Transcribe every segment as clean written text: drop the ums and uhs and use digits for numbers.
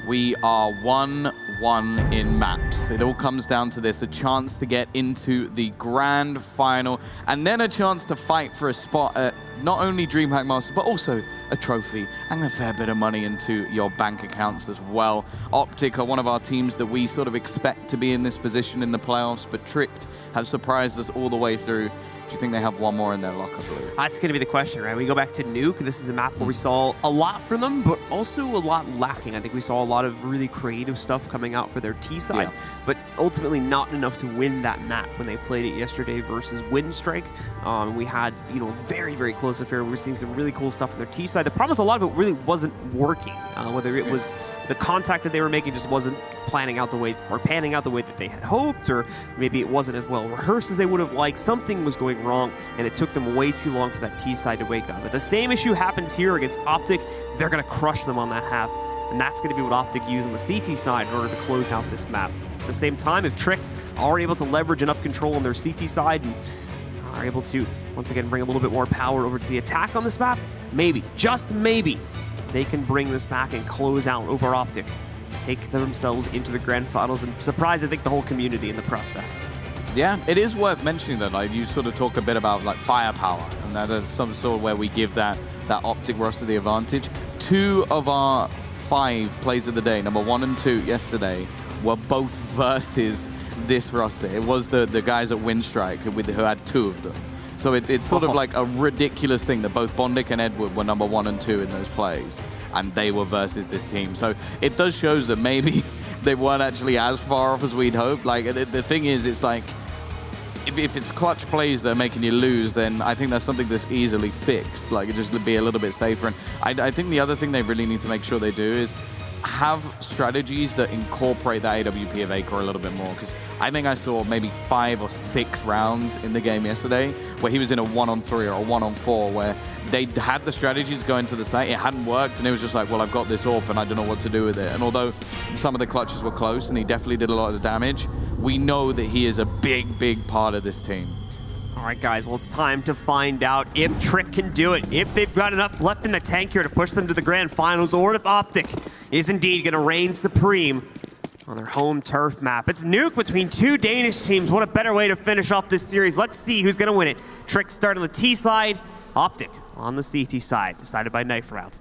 we are 1-1 in maps. It all comes down to this, a chance to get into the grand final, and then a chance to fight for a spot at not only DreamHack Masters, but also a trophy and a fair bit of money into your bank accounts as well. OpTic are one of our teams that we sort of expect to be in this position in the playoffs, but Tricked have surprised us all the way through. Do you think they have one more in their locker, Blue? That's going to be the question, right? We go back to Nuke. This is a map where we saw a lot from them, but also a lot lacking. I think we saw a lot of really creative stuff coming out for their T side, but ultimately not enough to win that map when they played it yesterday versus Windstrike. We had, very, very close affair. We were seeing some really cool stuff on their T side. The problem is a lot of it really wasn't working. Whether it was the contact that they were making just wasn't panning out the way that they had hoped, or maybe it wasn't as well rehearsed as they would have liked. Something was going wrong, and it took them way too long for that T side to wake up. But the same issue happens here against OpTic. They're going to crush them on that half, and that's going to be what OpTic use on the CT side in order to close out this map. At the same time, if Tricked are able to leverage enough control on their CT side and are able to, once again, bring a little bit more power over to the attack on this map, maybe, just maybe, they can bring this back and close out over OpTic to take themselves into the grand finals and surprise, I think, the whole community in the process. Yeah, it is worth mentioning that, like, you sort of talk a bit about like firepower, and that is some sort of where we give that OpTic roster the advantage. 2 of our 5 plays of the day, number 1 and 2 yesterday, were both versus this roster. It was the guys at Windstrike who had 2 of them. So it's sort of like a ridiculous thing that both Bondic and Edward were number 1 and 2 in those plays, and they were versus this team. So it does show that maybe they weren't actually as far off as we'd hoped. Like, the thing is, it's like, if it's clutch plays that are making you lose, then I think that's something that's easily fixed. Like, it just be a little bit safer. And I think the other thing they really need to make sure they do is have strategies that incorporate the AWP of Acre a little bit more. Because I think I saw maybe 5 or 6 rounds in the game yesterday where he was in a 1-on-3 or a 1-on-4 where they had the strategies going to the site, it hadn't worked, and it was just like, well, I've got this AWP and I don't know what to do with it. And although some of the clutches were close and he definitely did a lot of the damage, we know that he is a big, big part of this team. All right, guys, well, it's time to find out if Trick can do it, if they've got enough left in the tank here to push them to the grand finals, or if OpTic is indeed going to reign supreme on their home turf map. It's Nuke between 2 Danish teams. What a better way to finish off this series. Let's see who's going to win it. Trick starting on the T side, OpTic on the CT side, decided by knife round.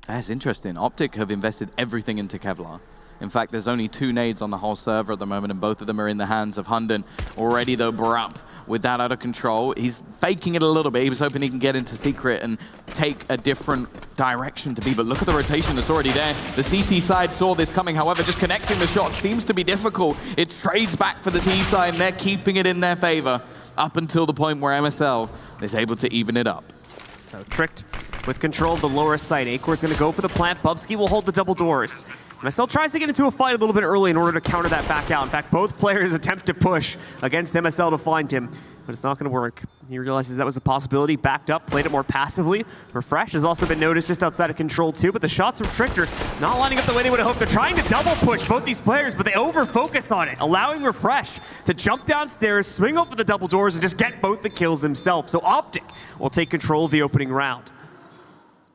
That's interesting. OpTic have invested everything into Kevlar. In fact, there's only 2 nades on the whole server at the moment, and both of them are in the hands of Hunden. Already, though, Barap, with that out of control, he's faking it a little bit. He was hoping he can get into secret and take a different direction to be, but look at the rotation that's already there. The CT side saw this coming, however, just connecting the shot seems to be difficult. It trades back for the T side, and they're keeping it in their favor up until the point where MSL is able to even it up. So Tricked with control of the lower site. Acor's going to go for the plant. Bubsky will hold the double doors. MSL tries to get into a fight a little bit early in order to counter that back out. In fact, both players attempt to push against MSL to find him, but it's not going to work. He realizes that was a possibility, backed up, played it more passively. Refresh has also been noticed just outside of control too, but the shots from Tricked are not lining up the way they would have hoped. They're trying to double push both these players, but they over-focus on it, allowing Refresh to jump downstairs, swing over the double doors, and just get both the kills himself. So OpTic will take control of the opening round.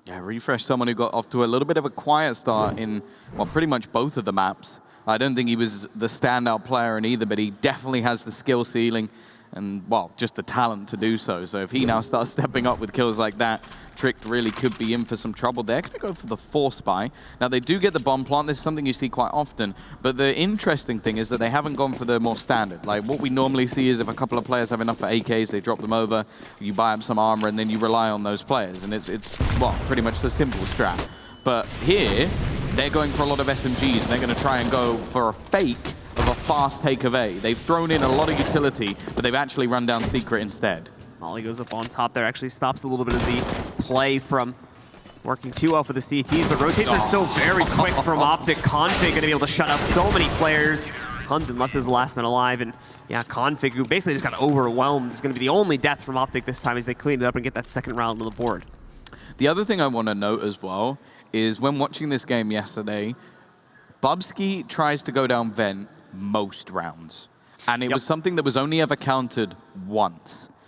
Yeah, Refresh, someone who got off to a little bit of a quiet start in, well, pretty much both of the maps. I don't think he was the standout player in either, but he definitely has the skill ceiling and, well, just the talent to do so. So if he now starts stepping up with kills like that, Tricked really could be in for some trouble. They're going to go for the Force Buy. Now, they do get the bomb plant. This is something you see quite often. But the interesting thing is that they haven't gone for the more standard. Like, what we normally see is if a couple of players have enough for AKs, they drop them over, you buy up some armor, and then you rely on those players. And it's well, pretty much the simple strat. But here, they're going for a lot of SMGs, and they're going to try and go for a fake of a fast take of A. They've thrown in a lot of utility, but they've actually run down secret instead. Molly goes up on top there, actually stops a little bit of the play from working too well for the CTs, but rotations are still very quick from OpTic. Config going to be able to shut up so many players. Hunden left as the last man alive, and yeah, Config, who basically just got overwhelmed, is going to be the only death from OpTic this time as they clean it up and get that second round on the board. The other thing I want to note as well is when watching this game yesterday, Bubsky tries to go down vent most rounds. And it was something that was only ever countered once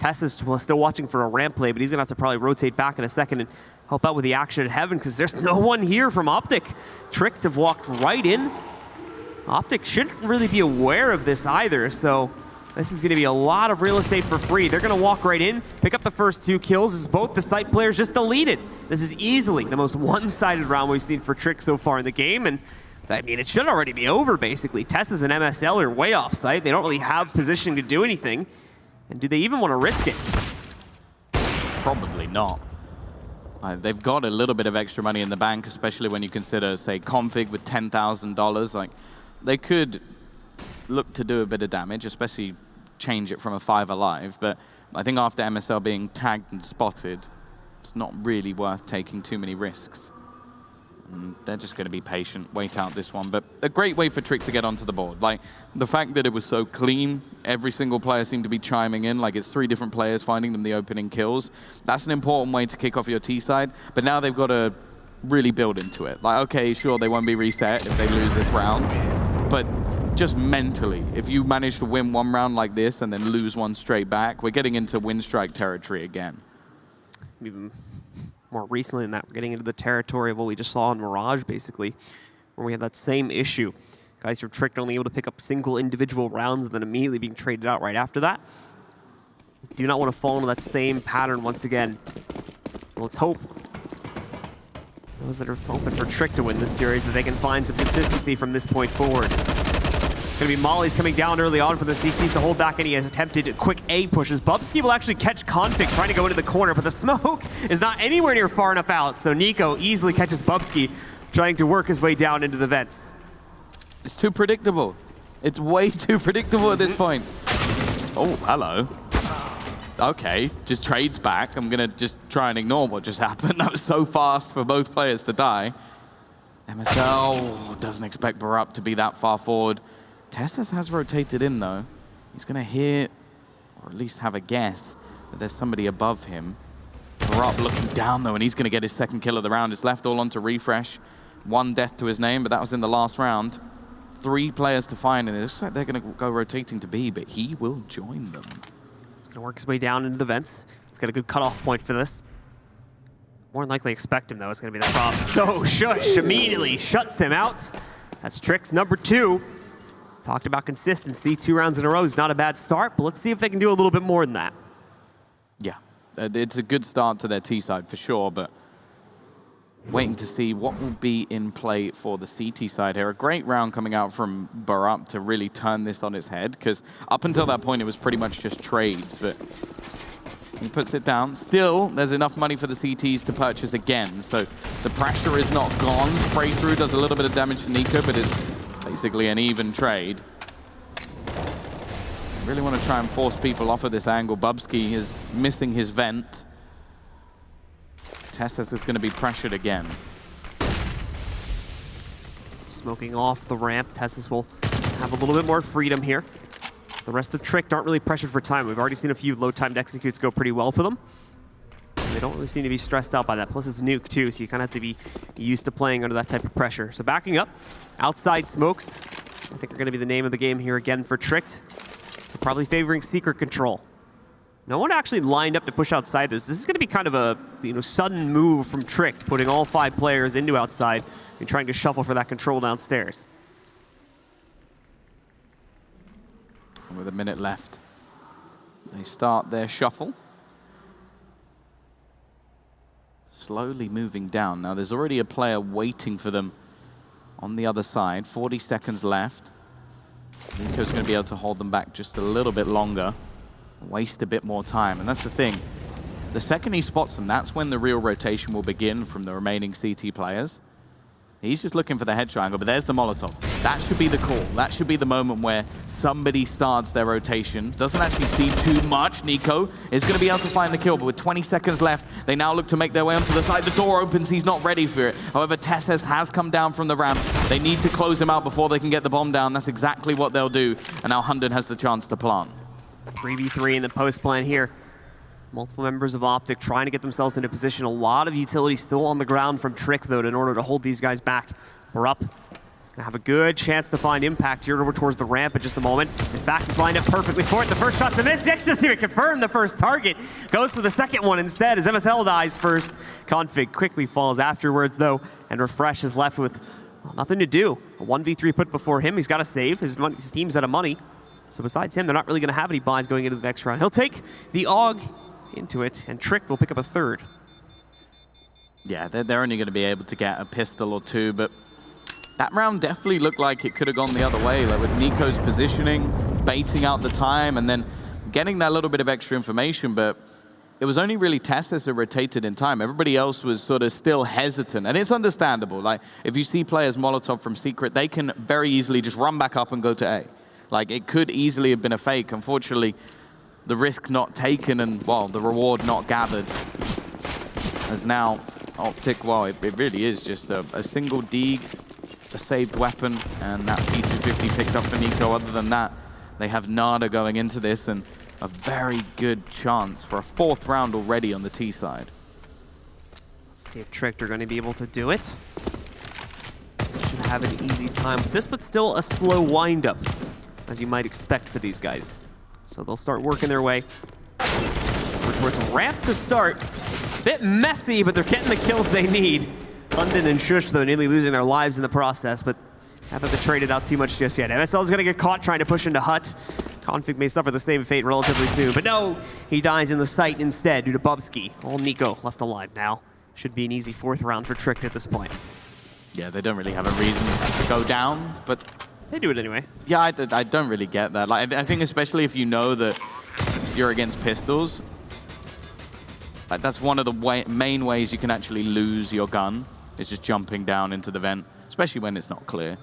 Tess is still watching for a ramp play, but he's going to have to probably rotate back in a second and help out with the action at Heaven, because there's no one here from OpTic. Tricked have walked right in. OpTic shouldn't really be aware of this either, so this is going to be a lot of real estate for free. They're going to walk right in, pick up the first 2 kills as both the site players just deleted. This is easily the most one-sided round we've seen for Trick so far in the game, and I mean, it should already be over, basically. Tess and MSL are way off site. They don't really have positioning to do anything. And do they even want to risk it? Probably not. They've got a little bit of extra money in the bank, especially when you consider, say, config with $10,000. Like, they could look to do a bit of damage, especially change it from a 5 alive. But I think after MSL being tagged and spotted, it's not really worth taking too many risks. And they're just going to be patient, wait out this one. But a great way for Trick to get onto the board. Like, the fact that it was so clean, every single player seemed to be chiming in, like it's 3 different players finding them the opening kills. That's an important way to kick off your T side. But now they've got to really build into it. Like, okay, sure, they won't be reset if they lose this round. But just mentally, if you manage to win 1 round like this and then lose 1 straight back, we're getting into win strike territory again. Even more recently than that, we're getting into the territory of what we just saw in Mirage, basically, where we had that same issue. Guys are Tricked, only able to pick up single individual rounds and then immediately being traded out right after that. Do not want to fall into that same pattern once again. So let's hope those that are open for Trick to win this series, that they can find some consistency from this point forward. It's going to be Molly's coming down early on for the CTs to hold back any attempted quick A pushes. Bubsky will actually catch Config trying to go into the corner, but the smoke is not anywhere near far enough out, so Nico easily catches Bubsky trying to work his way down into the vents. It's too predictable. It's way too predictable at this point. Oh, hello. Okay, just trades back. I'm going to just try and ignore what just happened. That was so fast for both players to die. MSL doesn't expect Barup to be that far forward. Tessus has rotated in, though. He's going to hear, or at least have a guess, that there's somebody above him. Barup looking down, though, and he's going to get his 2nd kill of the round. It's left all onto Refresh. 1 death to his name, but that was in the last round. 3 players to find, and it looks like they're going to go rotating to B, but he will join them. He's going to work his way down into the vents. He's got a good cutoff point for this. More than likely expect him, though. It's going to be the problem. So Shush immediately shuts him out. That's Trick's number 2. Talked about consistency. 2 rounds in a row is not a bad start, but let's see if they can do a little bit more than that. Yeah, it's a good start to their T side for sure, but waiting to see what will be in play for the CT side here. A great round coming out from Barup to really turn this on its head, because up until that point it was pretty much just trades, but he puts it down. Still, there's enough money for the CTs to purchase again, so the pressure is not gone. Spray through does a little bit of damage to Nico, but it's basically an even trade. I really want to try and force people off of this angle. Bubsky is missing his vent. Tessus is going to be pressured again. Smoking off the ramp. Tessus will have a little bit more freedom here. The rest of Trick aren't really pressured for time. We've already seen a few low-timed executes go pretty well for them. They don't really seem to be stressed out by that. Plus it's Nuke too, so you kind of have to be used to playing under that type of pressure. So backing up, outside smokes, I think are going to be the name of the game here again for Tricked. So probably favoring secret control. No one actually lined up to push outside this. This is going to be kind of a sudden move from Tricked, putting all 5 players into outside and trying to shuffle for that control downstairs. With a minute left, they start their shuffle. Slowly moving down. Now there's already a player waiting for them on the other side. 40 seconds left. Nico's going to be able to hold them back just a little bit longer. Waste a bit more time. And that's the thing. The second he spots them, that's when the real rotation will begin from the remaining CT players. He's just looking for the headshot angle, but there's the Molotov. That should be the call. That should be the moment where somebody starts their rotation. Doesn't actually see too much. Nico is going to be able to find the kill, but with 20 seconds left, they now look to make their way onto the side. The door opens. He's not ready for it. However, Tessus has come down from the ramp. They need to close him out before they can get the bomb down. That's exactly what they'll do. And now Hunden has the chance to plant. 3v3 in the post plan here. Multiple members of OpTic trying to get themselves into position. A lot of utility still on the ground from Trick, though, in order to hold these guys back. We're up. Gonna have a good chance to find impact here over towards the ramp in just a moment. In fact, he's lined up perfectly for it. The first shot's a miss. Next just here confirmed the first target. Goes for the second one instead as MSL dies first. Config quickly falls afterwards though, and Refresh is left with nothing to do. A 1v3 put before him. He's got to save. His team's out of money. So besides him, they're not really going to have any buys going into the next round. He'll take the AUG into it, and Trick will pick up a third. Yeah, they're only going to be able to get a pistol or two, but that round definitely looked like it could have gone the other way, like with Nico's positioning, baiting out the time, and then getting that little bit of extra information, but it was only really Testis that rotated in time. Everybody else was sort of still hesitant, and it's understandable. Like, if you see players Molotov from Secret, they can very easily just run back up and go to A. Like, it could easily have been a fake. Unfortunately, the risk not taken and, well, the reward not gathered. As now, OpTic, well, it really is just a single Deeg, a saved weapon, and that P250 picked up for Nico. Other than that, they have nada going into this, and a very good chance for a fourth round already on the T side. Let's see if Tricked are going to be able to do it. Should have an easy time with this, but still a slow windup, as you might expect for these guys. So they'll start working their way towards a ramp to start. Bit messy, but they're getting the kills they need. London and Shush, though, nearly losing their lives in the process, but haven't been traded out too much just yet. MSL is going to get caught trying to push into Hut. Config may suffer the same fate relatively soon, but no, he dies in the site instead due to Bubsky. All Nico left alive now. Should be an easy fourth round for Trick at this point. Yeah, they don't really have a reason to go down, but they do it anyway. Yeah, I don't really get that. Like, I think especially if you know that you're against pistols, like that's one of the main ways you can actually lose your gun, is just jumping down into the vent, especially when it's not clear.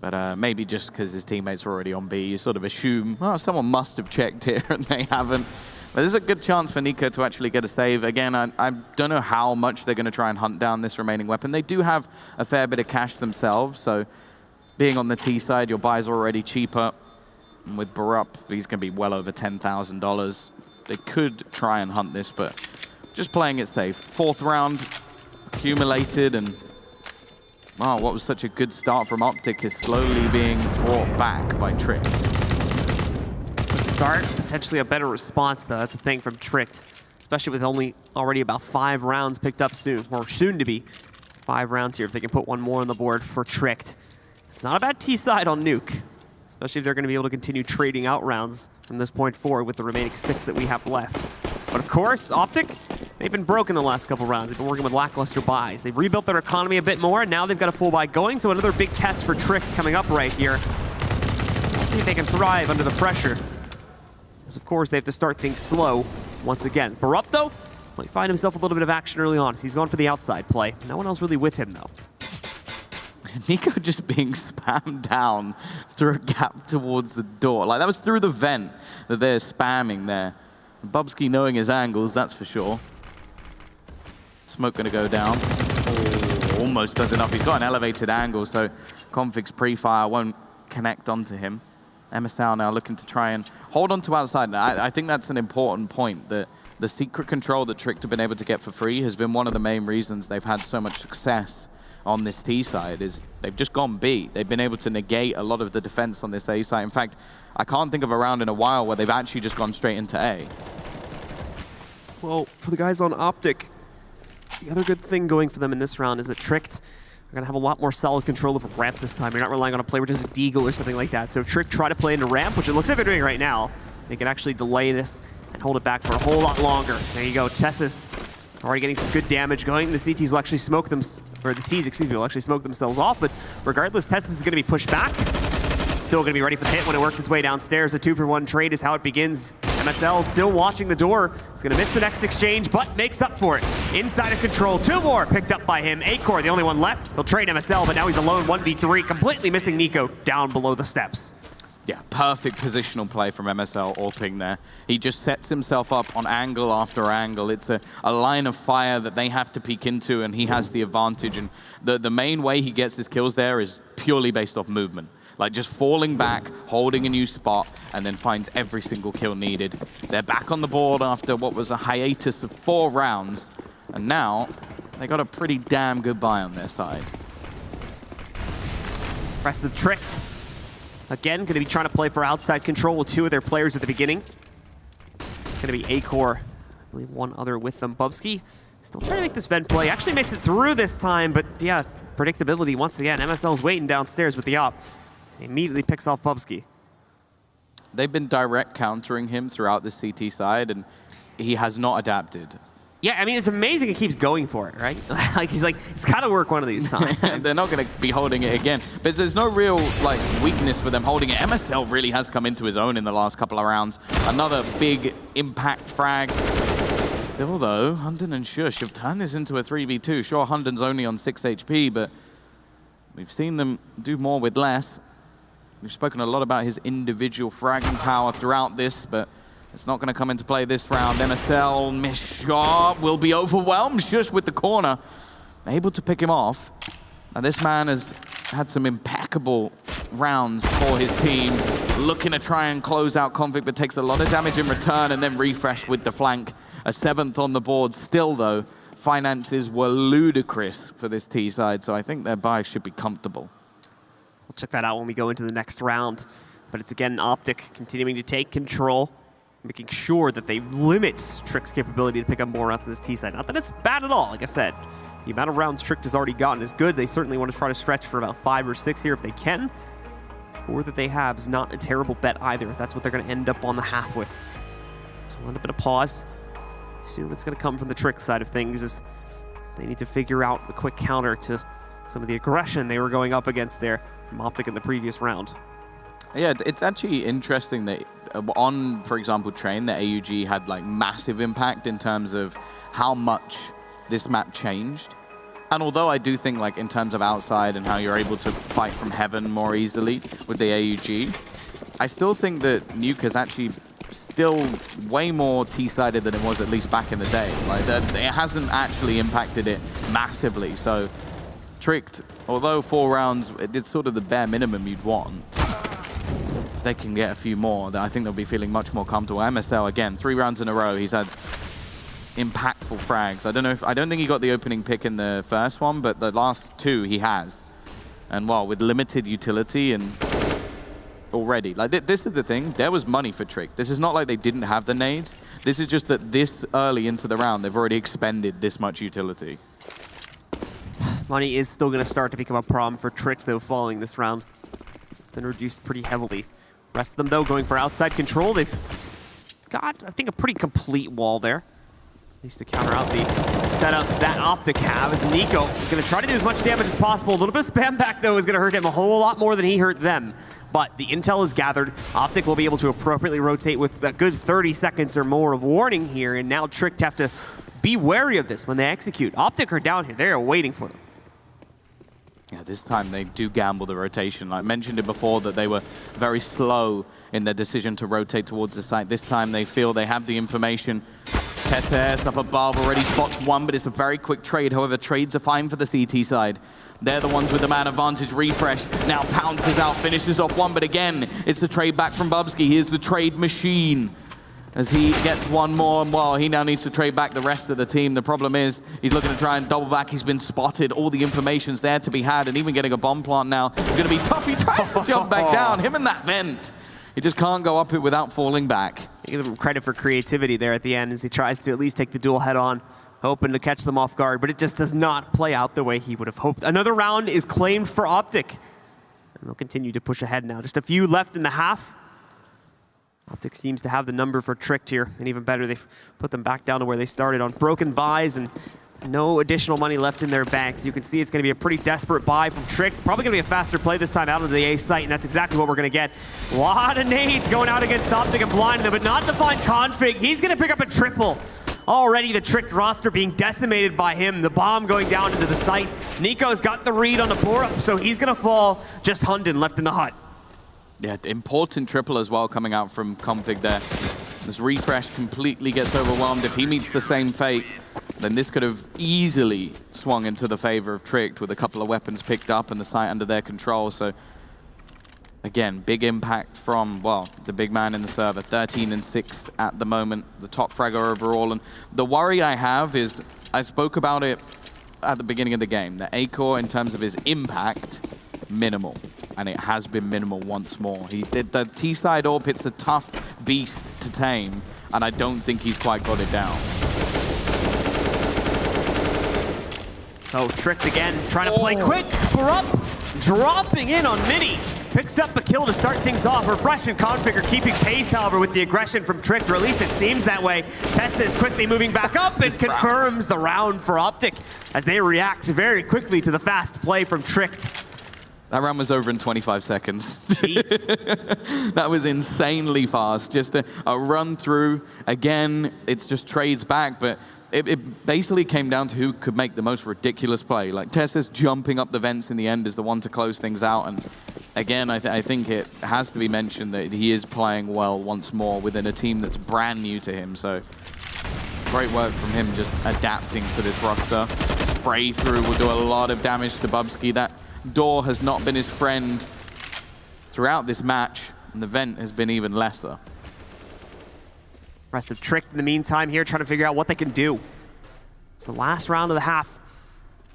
But maybe just because his teammates are already on B, you sort of assume, oh, someone must have checked here and they haven't. But there's a good chance for Nico to actually get a save. Again, I don't know how much they're going to try and hunt down this remaining weapon. They do have a fair bit of cash themselves, so being on the T side, your buys are already cheaper. And with Barup, he's going to be well over $10,000. They could try and hunt this, but just playing it safe. Fourth round accumulated, and wow, what was such a good start from OpTic is slowly being brought back by Tricked. Good start, potentially a better response though. That's the thing from Tricked, especially with already about 5 rounds picked up soon, or soon to be 5 rounds here if they can put one more on the board for Tricked. It's not a bad T side on Nuke, especially if they're going to be able to continue trading out rounds from this point forward with the remaining 6 that we have left. But of course, OpTic, they've been broken the last couple rounds. They've been working with lackluster buys. They've rebuilt their economy a bit more, and now they've got a full buy going, so another big test for Trick coming up right here. Let's see if they can thrive under the pressure. Because of course, they have to start things slow once again. Barup, though, might find himself a little bit of action early on. So he's going for the outside play. No one else really with him, though. Nico just being spammed down through a gap towards the door. Like, that was through the vent that they're spamming there. Bubsky knowing his angles, that's for sure. Smoke gonna go down. Oh, almost does enough. He's got an elevated angle, so Config's pre-fire won't connect onto him. MSL now looking to try and hold on to outside. And I think that's an important point, that the secret control that Tricked have been able to get for free has been one of the main reasons they've had so much success on this T side. Is they've just gone B. They've been able to negate a lot of the defense on this A side. In fact, I can't think of a round in a while where they've actually just gone straight into A. Well, for the guys on OpTic, the other good thing going for them in this round is that Tricked are going to have a lot more solid control of a ramp this time. You're not relying on a player with just a deagle or something like that. So if Tricked try to play into ramp, which it looks like they're doing right now, they can actually delay this and hold it back for a whole lot longer. There you go. Testis already getting some good damage going. The CTs will actually smoke them, or the T's, excuse me, will actually smoke themselves off. But regardless, Testis is going to be pushed back. Still going to be ready for the hit when it works its way downstairs. A 2-for-1 trade is how it begins. MSL still watching the door. He's going to miss the next exchange, but makes up for it. Inside of control, 2 more picked up by him. Acor, the only one left. He'll trade MSL, but now he's alone 1v3, completely missing Nico down below the steps. Yeah, perfect positional play from MSL AllPing there. He just sets himself up on angle after angle. It's a line of fire that they have to peek into, and he has the advantage. And the main way he gets his kills there is purely based off movement. Like just falling back, holding a new spot, and then finds every single kill needed. They're back on the board after what was a hiatus of 4 rounds, and now they got a pretty damn good buy on their side. Rest of them tricked. Again, going to be trying to play for outside control with 2 of their players at the beginning. Going to be Acor, I believe 1 other with them. Bubsky still trying to make this vent play. Actually makes it through this time, but yeah, predictability once again. MSL's waiting downstairs with the op. He immediately picks off Bubsky. They've been direct countering him throughout the CT side, and he has not adapted. Yeah, I mean, it's amazing he keeps going for it, right? Like, he's like, it's got to work one of these times. They're not going to be holding it again. But there's no real like weakness for them holding it. MSL really has come into his own in the last couple of rounds. Another big impact frag. Still, though, Hunden and Shush have turned this into a 3v2. Sure, Hunden's only on 6 HP, but we've seen them do more with less. We've spoken a lot about his individual fragging power throughout this, but it's not going to come into play this round. MSL, miss shot, will be overwhelmed. Shush with the corner, able to pick him off. Now this man has had some impeccable rounds for his team, looking to try and close out Config, but takes a lot of damage in return, and then refreshed with the flank. A 7th on the board. Still, though, finances were ludicrous for this T side, so I think their buy should be comfortable. We'll check that out when we go into the next round. But it's again OpTic continuing to take control, making sure that they limit Trick's capability to pick up more off this T side. Not that it's bad at all, like I said. The amount of rounds Trick has already gotten is good. They certainly want to try to stretch for about 5 or 6 here if they can. Or that they have is not a terrible bet either, if that's what they're going to end up on the half with. So we'll end up in a pause. Soon it's going to come from the Trick side of things, as they need to figure out a quick counter to some of the aggression they were going up against there from OpTic in the previous round. Yeah, it's actually interesting that on, for example, Train, the AUG had like massive impact in terms of how much this map changed. And although I do think like in terms of outside and how you're able to fight from heaven more easily with the AUG, I still think that Nuke is actually still way more T-sided than it was at least back in the day. Like it hasn't actually impacted it massively. So Tricked, although 4 rounds, it's sort of the bare minimum you'd want. If they can get a few more, then I think they'll be feeling much more comfortable. MSL, again, 3 rounds in a row, he's had impactful frags. I don't think he got the opening pick in the first one, but the last 2 he has. And well, with limited utility and already, like this is the thing, there was money for Trick. This is not like they didn't have the nades. This is just that this early into the round, they've already expended this much utility. Money is still going to start to become a problem for Trick, though, following this round. It's been reduced pretty heavily. Rest of them, though, going for outside control. They've got, I think, a pretty complete wall there. At least to counter out the setup that OpTic have, as Nico is going to try to do as much damage as possible. A little bit of spam back, though, is going to hurt him a whole lot more than he hurt them. But the intel is gathered. OpTic will be able to appropriately rotate with a good 30 seconds or more of warning here, and now Trick have to be wary of this when they execute. OpTic are down here. They are waiting for them. Yeah, this time they do gamble the rotation. I mentioned it before that they were very slow in their decision to rotate towards the site. This time they feel they have the information. Tess up above already spots 1, but it's a very quick trade. However, trades are fine for the CT side. They're the ones with the man advantage. Refresh now pounces out, finishes off 1, but again, it's the trade back from Bubsky. Here's the trade machine. As he gets 1 more, and well, he now needs to trade back the rest of the team. The problem is, he's looking to try and double back. He's been spotted. All the information's there to be had, and even getting a bomb plant now is going to be tough. He tries to jump back down. Him and that vent. He just can't go up it without falling back. Give him credit for creativity there at the end, as he tries to at least take the duel head on, hoping to catch them off guard, but it just does not play out the way he would have hoped. Another round is claimed for OpTic, and they'll continue to push ahead now. Just a few left in the half. OpTic seems to have the number for Tricked here, and even better, they've put them back down to where they started on broken buys and no additional money left in their banks. You can see it's going to be a pretty desperate buy from Trick. Probably going to be a faster play this time out of the A site, and that's exactly what we're going to get. A lot of nades going out against OpTic and blinding them, but not to find Config. He's going to pick up a triple. Already the Trick roster being decimated by him. The bomb going down into the site. Nico's got the read on the pour up, so he's going to fall. Just Hunden left in the hut. Yeah, important triple as well coming out from Config there. This Refresh completely gets overwhelmed. If he meets the same fate, then this could have easily swung into the favor of Tricked with a couple of weapons picked up and the site under their control. So again, big impact from, well, the big man in the server. 13 and 6 at the moment, the top fragger overall. And the worry I have is, I spoke about it at the beginning of the game, that Acor, in terms of his impact, minimal, and it has been minimal once more. The T-side AWP, it's a tough beast to tame, and I don't think he's quite got it down. So tricked again, trying to play quick. Barup dropping in on Mini. Picks up a kill to start things off. Refresh and Config are keeping pace, however, with the aggression from Tricked, or at least it seems that way. Testa is quickly moving back up and confirms the round for OpTic as they react very quickly to the fast play from Tricked. That round was over in 25 seconds. Jeez. That was insanely fast. Just a run through. Again, it's just trades back, but it basically came down to who could make the most ridiculous play. Like Tessa's jumping up the vents in the end is the one to close things out. And again, I think it has to be mentioned that he is playing well once more within a team that's brand new to him. So great work from him just adapting to this roster. Spray through will do a lot of damage to Bubsky. That door has not been his friend throughout this match, and the vent has been even lesser. Rest of Tricked in the meantime here, trying to figure out what they can do. It's the last round of the half.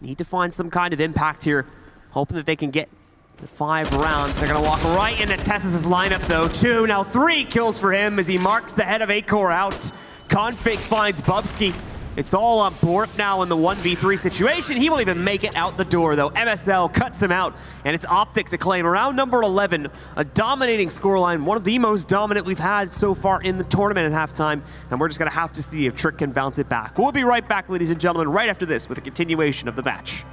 Need to find some kind of impact here, hoping that they can get the 5 rounds. They're going to walk right into Tess's lineup, though. 2, now 3 kills for him as he marks the head of Acor out. Config finds Bubsky. It's all on Borp now in the 1v3 situation. He won't even make it out the door, though. MSL cuts him out, and it's OpTic to claim round number 11. A dominating scoreline, one of the most dominant we've had so far in the tournament at halftime, and we're just going to have to see if Trick can bounce it back. We'll be right back, ladies and gentlemen, right after this with a continuation of the match.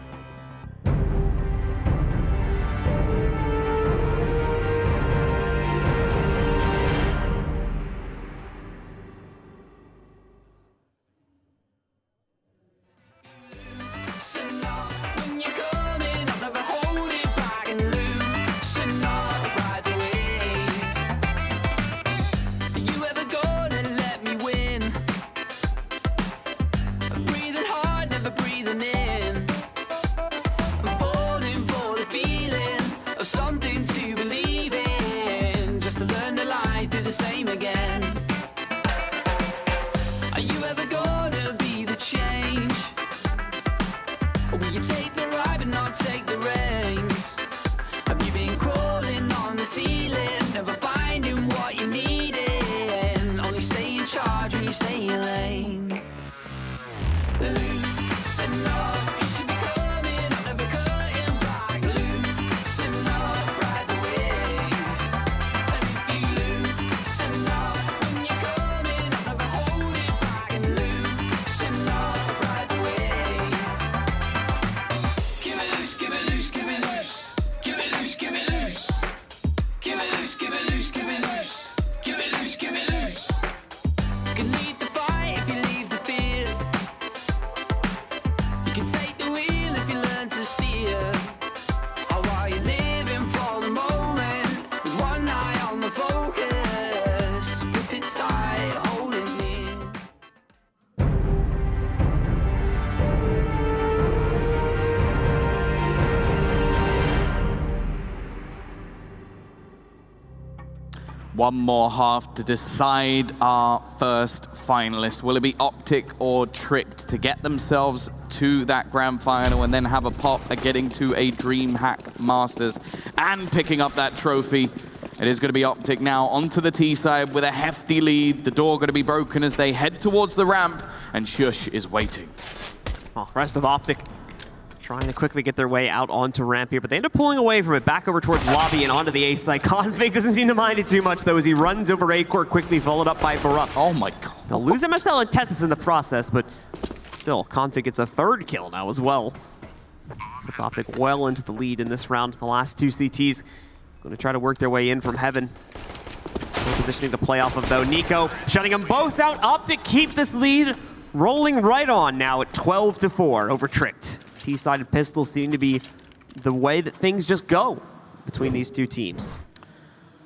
One more half to decide our first finalist. Will it be OpTic or Tricked to get themselves to that grand final and then have a pop at getting to a DreamHack Masters and picking up that trophy? It is going to be OpTic now onto the T side with a hefty lead. The door going to be broken as they head towards the ramp, and Shush is waiting. Oh, rest of OpTic trying to quickly get their way out onto ramp here, but they end up pulling away from it, back over towards lobby and onto the A side. Config doesn't seem to mind it too much, though, as he runs over Acor quickly, followed up by Barup. Oh my god. They'll lose MSL and Tessus in the process, but still, Config gets a 3rd kill now as well. Puts OpTic well into the lead in this round. The last 2 CTs going to try to work their way in from heaven. No positioning to play off of, though. Nico shutting them both out. OpTic keep this lead rolling right on now at 12-4 over Tricked. T-sided pistols seem to be the way that things just go between these 2 teams.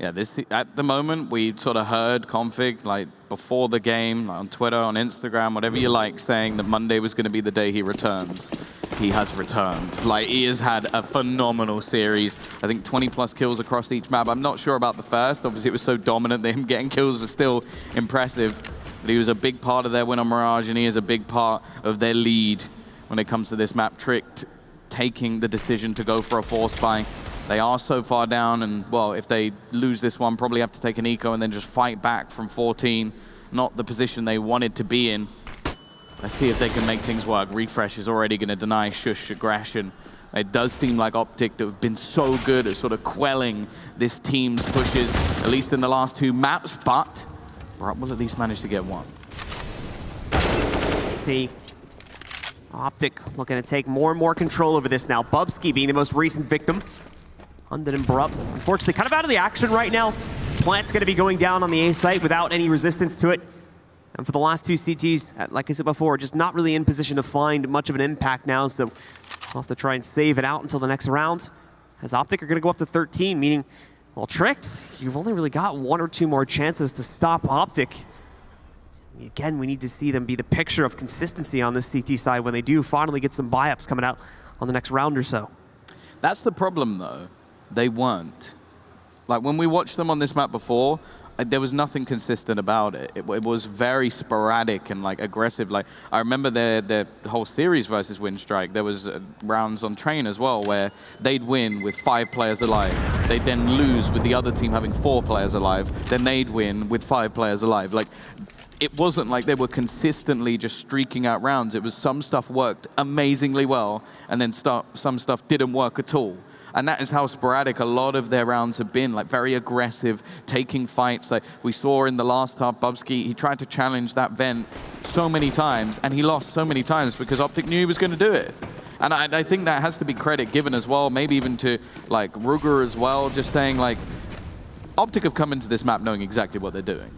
Yeah, at the moment, we sort of heard Config, like, before the game, like on Twitter, on Instagram, whatever you like, saying that Monday was going to be the day he returns. He has returned. Like, he has had a phenomenal series. I think 20+ kills across each map. I'm not sure about the first. Obviously, it was so dominant that him getting kills was still impressive. But he was a big part of their win on Mirage, and he is a big part of their lead when it comes to this map. Tricked taking the decision to go for a force buy. They are so far down, and, well, if they lose this one, probably have to take an eco and then just fight back from 14. Not the position they wanted to be in. Let's see if they can make things work. Refresh is already going to deny Shush aggression. It does seem like OpTic that have been so good at sort of quelling this team's pushes, at least in the last 2 maps, but Rupp will at least manage to get one. Let's see. OpTic looking to take more and more control over this now. Bubsky being the most recent victim. Hundred and Brupp, unfortunately, kind of out of the action right now. Plant's going to be going down on the A site without any resistance to it. And for the last 2 CTs, like I said before, just not really in position to find much of an impact now, so we'll have to try and save it out until the next round. As OpTic are going to go up to 13, meaning, well, Tricked, you've only really got 1 or 2 more chances to stop OpTic. Again, we need to see them be the picture of consistency on this CT side when they do finally get some buy-ups coming out on the next round or so. That's the problem, though. They weren't. Like, when we watched them on this map before, there was nothing consistent about it. It was very sporadic and, like, aggressive. Like, I remember their whole series versus Windstrike. There was rounds on Train as well where they'd win with 5 players alive. They'd then lose with the other team having 4 players alive. Then they'd win with 5 players alive. Like, it wasn't like they were consistently just streaking out rounds. It was some stuff worked amazingly well, and then some stuff didn't work at all. And that is how sporadic a lot of their rounds have been, like very aggressive, taking fights. Like we saw in the last half, Bubsky, he tried to challenge that vent so many times, and he lost so many times because OpTic knew he was going to do it. And I think that has to be credit given as well, maybe even to like Ruger as well, just saying like, OpTic have come into this map knowing exactly what they're doing.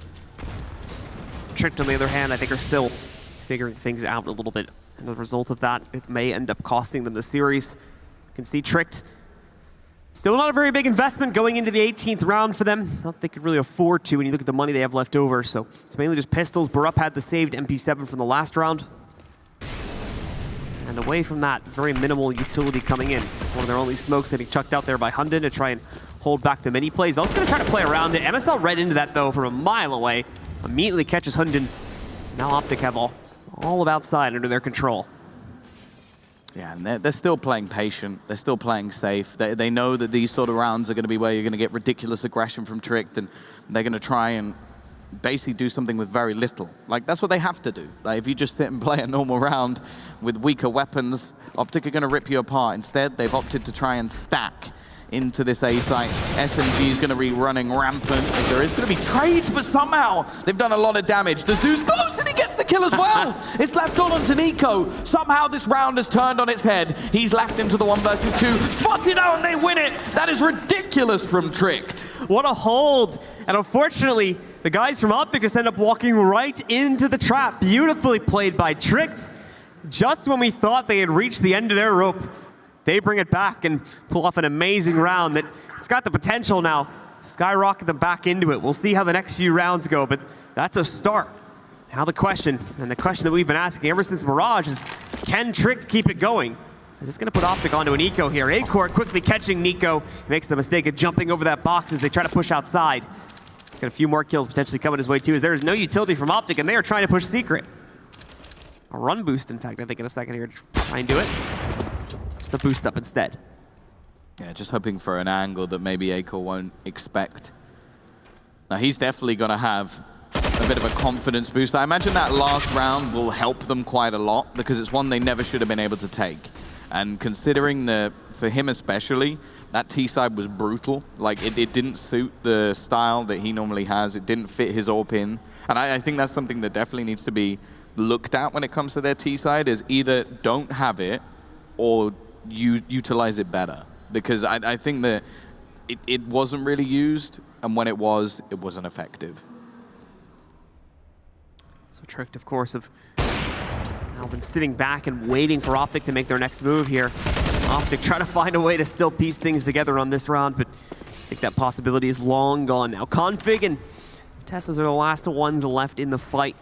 Tricked, on the other hand, I think are still figuring things out a little bit. And as a result of that, it may end up costing them the series. You can see Tricked. Still not a very big investment going into the 18th round for them. Not that they could really afford to when you look at the money they have left over. So it's mainly just pistols. Brupp had the saved MP7 from the last round. And away from that, very minimal utility coming in. It's one of their only smokes getting chucked out there by Hunden to try and hold back the mini plays. Also going to try to play around it. MSL read into that, though, from a mile away. Immediately catches Hunden. Now OpTic have all of outside under their control. Yeah, and they're still playing patient. They're still playing safe. They know that these sort of rounds are going to be where you're going to get ridiculous aggression from Tricked, and they're going to try and basically do something with very little. Like, that's what they have to do. Like, if you just sit and play a normal round with weaker weapons, OpTic are going to rip you apart. Instead, they've opted to try and stack into this A site. SMG is going to be running rampant. There is going to be trades, but somehow they've done a lot of damage. The Zeus goes and he gets the kill as well. It's left all onto Nico. Somehow this round has turned on its head. He's left into the 1 versus 2. Spotted out and they win it. That is ridiculous from Tricked. What a hold. And unfortunately, the guys from OpTic just end up walking right into the trap. Beautifully played by Tricked. Just when we thought they had reached the end of their rope, they bring it back and pull off an amazing round that it's got the potential now to skyrocket them back into it. We'll see how the next few rounds go, but that's a start. Now the question, and the question that we've been asking ever since Mirage is, can Tricked keep it going? Is this going to put OpTic onto an eco here? A-Court quickly catching Nico. He makes the mistake of jumping over that box as they try to push outside. He's got a few more kills potentially coming his way too, as there is no utility from OpTic, and they are trying to push Secret. A run boost, in fact, I think in a second here to try and do it. Just a boost up instead. Yeah, just hoping for an angle that maybe A-Court won't expect. Now, he's definitely going to have a bit of a confidence boost. I imagine that last round will help them quite a lot because it's one they never should have been able to take. And considering for him especially, that T-side was brutal. Like, it didn't suit the style that he normally has. It didn't fit his AWP in. And I think that's something that definitely needs to be looked at when it comes to their T-side, is either don't have it or you utilize it better. Because I think that it wasn't really used, and when it wasn't effective. So Tricked, of course, have now been sitting back and waiting for OpTic to make their next move here. OpTic trying to find a way to still piece things together on this round, but I think that possibility is long gone now. Config and Teslas are the last ones left in the fight.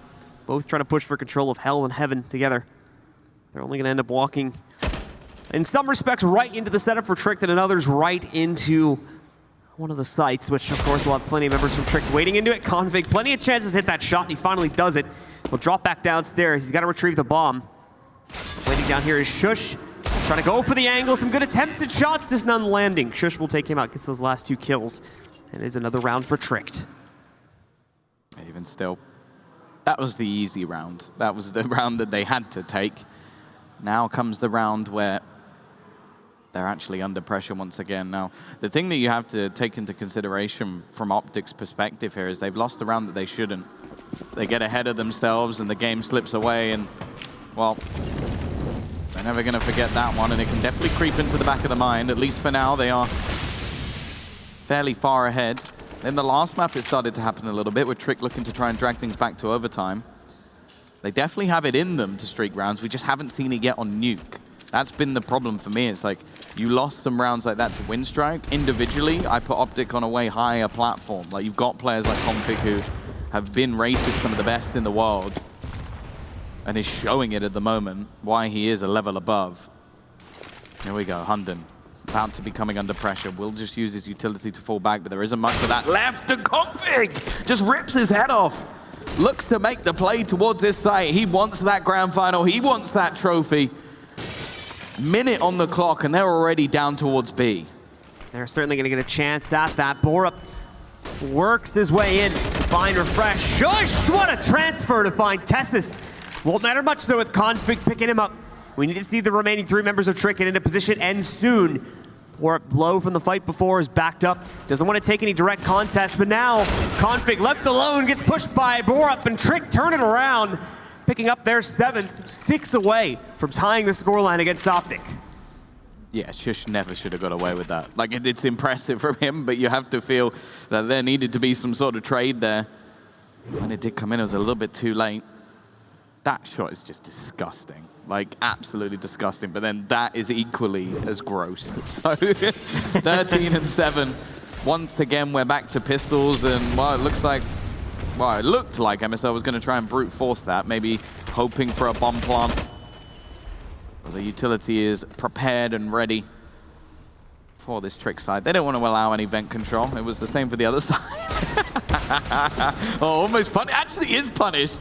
Both trying to push for control of hell and heaven together. They're only going to end up walking, in some respects, right into the setup for Tricked, and in others, right into one of the sites, which, of course, will have plenty of members from Tricked waiting into it. Config, plenty of chances to hit that shot, and he finally does it. He'll drop back downstairs. He's got to retrieve the bomb. Waiting down here is Shush. Trying to go for the angle, some good attempts at shots, just none landing. Shush will take him out, gets those last 2 kills. And it's another round for Tricked. Even still, that was the easy round. That was the round that they had to take. Now comes the round where they're actually under pressure once again. Now, the thing that you have to take into consideration from OpTic's perspective here is they've lost the round that they shouldn't. They get ahead of themselves and the game slips away and, well, they're never going to forget that one, and it can definitely creep into the back of the mind. At least for now, they are fairly far ahead. In the last map, it started to happen a little bit, with Trick looking to try and drag things back to overtime. They definitely have it in them to streak rounds. We just haven't seen it yet on Nuke. That's been the problem for me. It's like, you lost some rounds like that to Winstrike. Individually, I put OpTic on a way higher platform. Like, you've got players like Config who have been rated some of the best in the world, and is showing it at the moment, why he is a level above. Here we go, Hunden, about to be coming under pressure. Will just use his utility to fall back, but there isn't much of that left. And Config just rips his head off. Looks to make the play towards this site. He wants that grand final. He wants that trophy. Minute on the clock, and they're already down towards B. They're certainly going to get a chance at that. Borup works his way in to find Refresh. Shush! What a transfer to find Tessus. Won't matter much though with Config picking him up. We need to see the remaining 3 members of Trick in a position end soon. Borup low from the fight before is backed up. Doesn't want to take any direct contest, but now Config left alone gets pushed by Borup, and Trick turn it around, picking up their 7th, 6 away from tying the scoreline against OpTic. Yeah, Shush never should have got away with that. Like, it's impressive from him, but you have to feel that there needed to be some sort of trade there. When it did come in, it was a little bit too late. That shot is just disgusting. Like, absolutely disgusting. But then that is equally as gross. So, 13 and 7. Once again, we're back to pistols, and, well, it looked like MSL was going to try and brute force that, maybe hoping for a bomb plant. But the utility is prepared and ready for this Trick side. They don't want to allow any vent control. It was the same for the other side. Oh, almost punished. Actually is punished.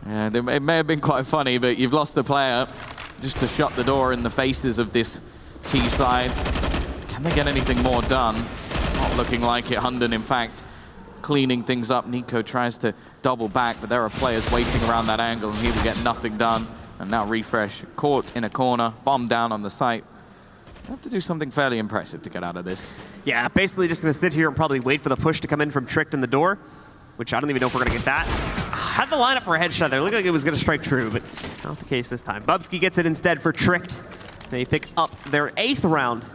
Yeah, it may have been quite funny, but you've lost the player just to shut the door in the faces of this T side. Can they get anything more done? Not looking like it. Hunden, in fact, cleaning things up. Nico tries to double back, but there are players waiting around that angle, and he will get nothing done. And now Refresh caught in a corner, bomb down on the site. You have to do something fairly impressive to get out of this. Yeah, basically just going to sit here and probably wait for the push to come in from Tricked in the door, which I don't even know if we're going to get that. Had the lineup for a headshot there. Looked like it was going to strike true, but not the case this time. Bubsky gets it instead for Tricked. They pick up their 8th round.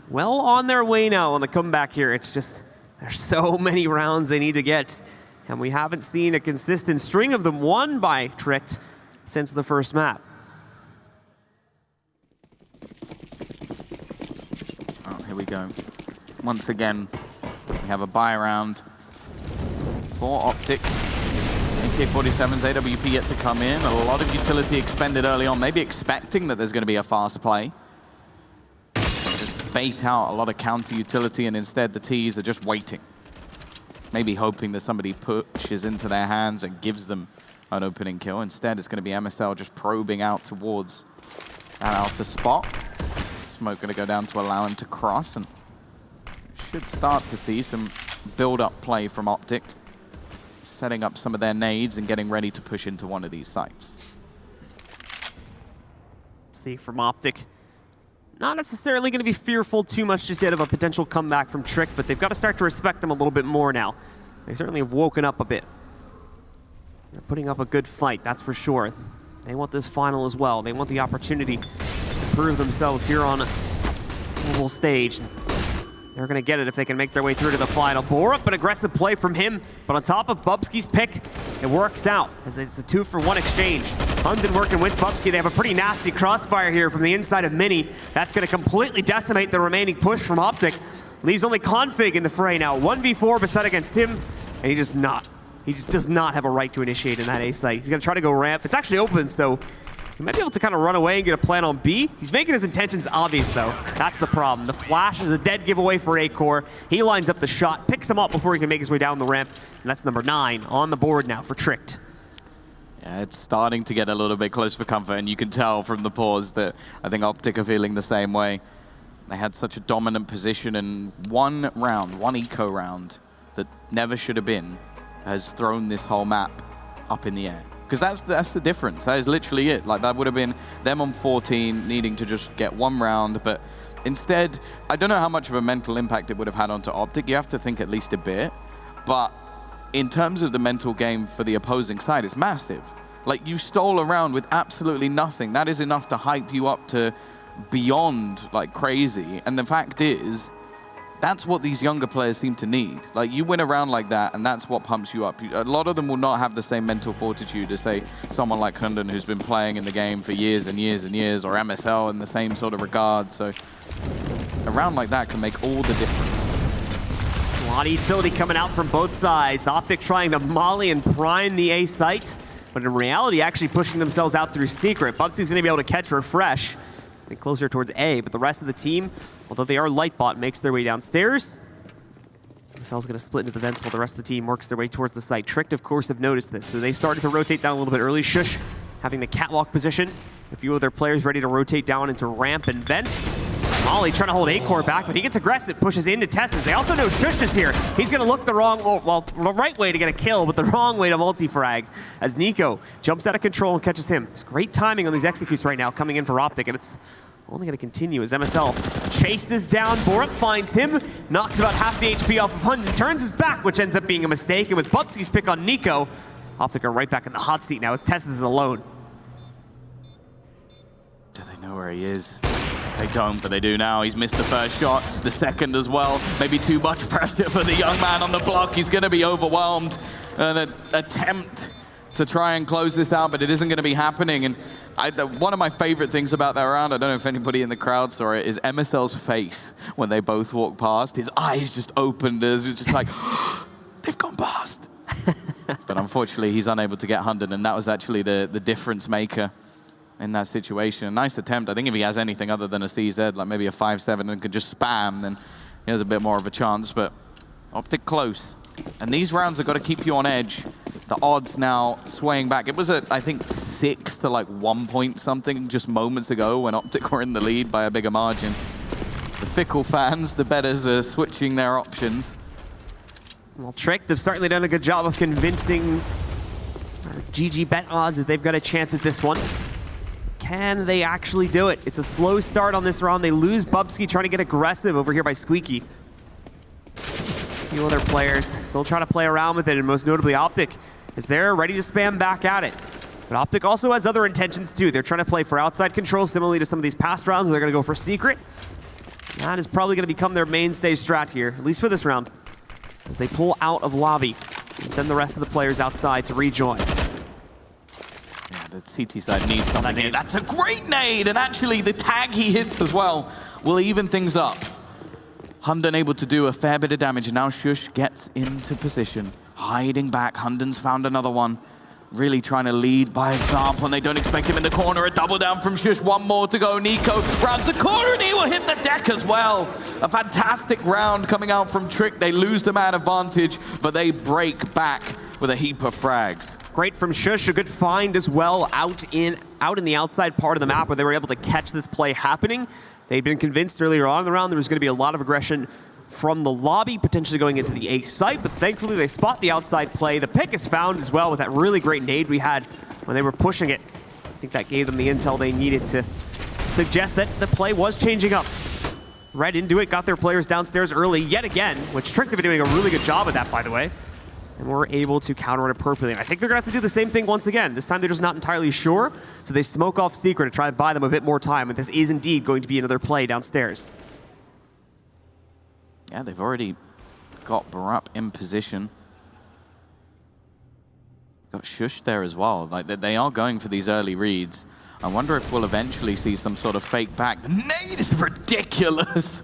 Well on their way now on the comeback here. It's just, there's so many rounds they need to get, and we haven't seen a consistent string of them won by Tricked since the first map. Oh, here we go. Once again, we have a buy round for OpTic. AK-47's AWP yet to come in. A lot of utility expended early on, maybe expecting that there's going to be a fast play. Just bait out a lot of counter utility, and instead the Ts are just waiting. Maybe hoping that somebody pushes into their hands and gives them an opening kill. Instead, it's going to be MSL just probing out towards that outer spot. Smoke going to go down to allow him to cross, and should start to see some build-up play from OpTic, setting up some of their nades and getting ready to push into one of these sites. Let's see from OpTic. Not necessarily going to be fearful too much just yet of a potential comeback from Trick, but they've got to start to respect them a little bit more now. They certainly have woken up a bit. They're putting up a good fight, that's for sure. They want this final as well. They want the opportunity to prove themselves here on a global stage. They're going to get it if they can make their way through to the final. Borup, an aggressive play from him, but on top of Bubsky's pick, it works out as it's a 2-for-1 exchange. Hunden working with Bubsky. They have a pretty nasty crossfire here from the inside of Mini. That's going to completely decimate the remaining push from OpTic. Leaves only Config in the fray now. 1v4 beset against him, and he just does not have a right to initiate in that A site. He's going to try to go ramp. It's actually open, so he might be able to kind of run away and get a plan on B. He's making his intentions obvious, though. That's the problem. The flash is a dead giveaway for A-Core. He lines up the shot, picks him up before he can make his way down the ramp, and that's number 9 on the board now for Tricked. Yeah, it's starting to get a little bit close for comfort, and you can tell from the pause that I think OpTic are feeling the same way. They had such a dominant position, and one round, one eco round that never should have been, has thrown this whole map up in the air. Because that's the difference. That is literally it. Like, that would have been them on 14, needing to just get one round, but instead, I don't know how much of a mental impact it would have had onto OpTic. You have to think at least a bit, but in terms of the mental game for the opposing side, it's massive. Like, you stole around with absolutely nothing. That is enough to hype you up to beyond, like, crazy. And the fact is, that's what these younger players seem to need. Like, you win around like that, and that's what pumps you up. A lot of them will not have the same mental fortitude as, say, someone like Hunden, who's been playing in the game for years and years and years, or MSL in the same sort of regard. So a round like that can make all the difference. A lot of utility coming out from both sides. OpTic trying to molly and prime the A site, but in reality actually pushing themselves out through Secret. Bubsy's going to be able to catch Refresh and closer towards A, but the rest of the team, although they are Lightbot, makes their way downstairs. MSL's going to split into the vents while the rest of the team works their way towards the site. Tricked, of course, have noticed this, so they've started to rotate down a little bit early. Shush having the catwalk position. A few of their players ready to rotate down into ramp and vents. Molly trying to hold A-Core back, but he gets aggressive, pushes into Testas. They also know Shush is here. He's going to look the wrong, well, the right way to get a kill, but the wrong way to multi-frag as Nico jumps out of control and catches him. It's great timing on these executes right now coming in for OpTic, and it's only going to continue as MSL chases down. Borup finds him, knocks about half the HP off of Hunden, turns his back, which ends up being a mistake, and with Bubsy's pick on Nico, OpTic are right back in the hot seat now as Testas is alone. Do they know where he is? They don't, but they do now. He's missed the first shot, the second as well. Maybe too much pressure for the young man on the block. He's going to be overwhelmed. An attempt to try and close this out, but it isn't going to be happening. And one of my favorite things about that round, I don't know if anybody in the crowd saw it, is MSL's face when they both walked past. His eyes just opened as it's just like, they've gone past. But unfortunately, he's unable to get Hunden, and that was actually the difference maker in that situation. A nice attempt. I think if he has anything other than a CZ, like maybe a 5-7 and can just spam, then he has a bit more of a chance, but OpTic close. And these rounds have got to keep you on edge. The odds now swaying back. It was at, I think, 6 to like 1 point something just moments ago when OpTic were in the lead by a bigger margin. The fickle fans, the betters, are switching their options. Well, Tricked have certainly done a good job of convincing our GG bet odds that they've got a chance at this one. Can they actually do it? It's a slow start on this round. They lose Bubsky trying to get aggressive over here by Squeaky. A few other players still trying to play around with it, and most notably OpTic is there ready to spam back at it. But OpTic also has other intentions too. They're trying to play for outside control, similarly to some of these past rounds where they're going to go for Secret. That is probably going to become their mainstay strat here, at least for this round, as they pull out of lobby and send the rest of the players outside to rejoin. The CT side needs something here. That's a great nade, and actually the tag he hits as well will even things up. Hunden able to do a fair bit of damage, and now Shush gets into position. Hiding back, Hunden's found another one. Really trying to lead by example, and they don't expect him in the corner. A double down from Shush, one more to go. Nico rounds the corner, and he will hit the deck as well. A fantastic round coming out from Trick. They lose the man advantage, but they break back with a heap of frags. Great from Shush, a good find as well out in the outside part of the map where they were able to catch this play happening. They'd been convinced earlier on in the round there was going to be a lot of aggression from the lobby, potentially going into the A site, but thankfully they spot the outside play. The pick is found as well with that really great nade we had when they were pushing it. I think that gave them the intel they needed to suggest that the play was changing up. Right into it, got their players downstairs early yet again, which Tricked have been doing a really good job of that, by the way. And we're able to counter it appropriately. And I think they're going to have to do the same thing once again. This time they're just not entirely sure, so they smoke off Secret to try and buy them a bit more time. And this is indeed going to be another play downstairs. Yeah, they've already got Borup in position. Got Shush there as well. Like, they are going for these early reads. I wonder if we'll eventually see some sort of fake back. The nade is ridiculous.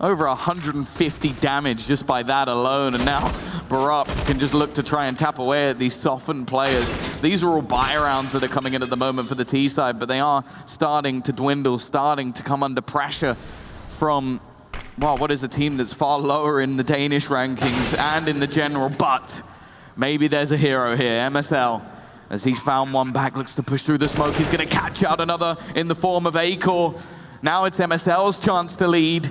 Over 150 damage just by that alone, and now Borup can just look to try and tap away at these softened players. These are all buy rounds that are coming in at the moment for the T side, but they are starting to dwindle, starting to come under pressure from, well, what is a team that's far lower in the Danish rankings and in the general, but maybe there's a hero here, MSL. as he found one back, looks to push through the smoke. He's going to catch out another in the form of Acor. Now it's MSL's chance to lead.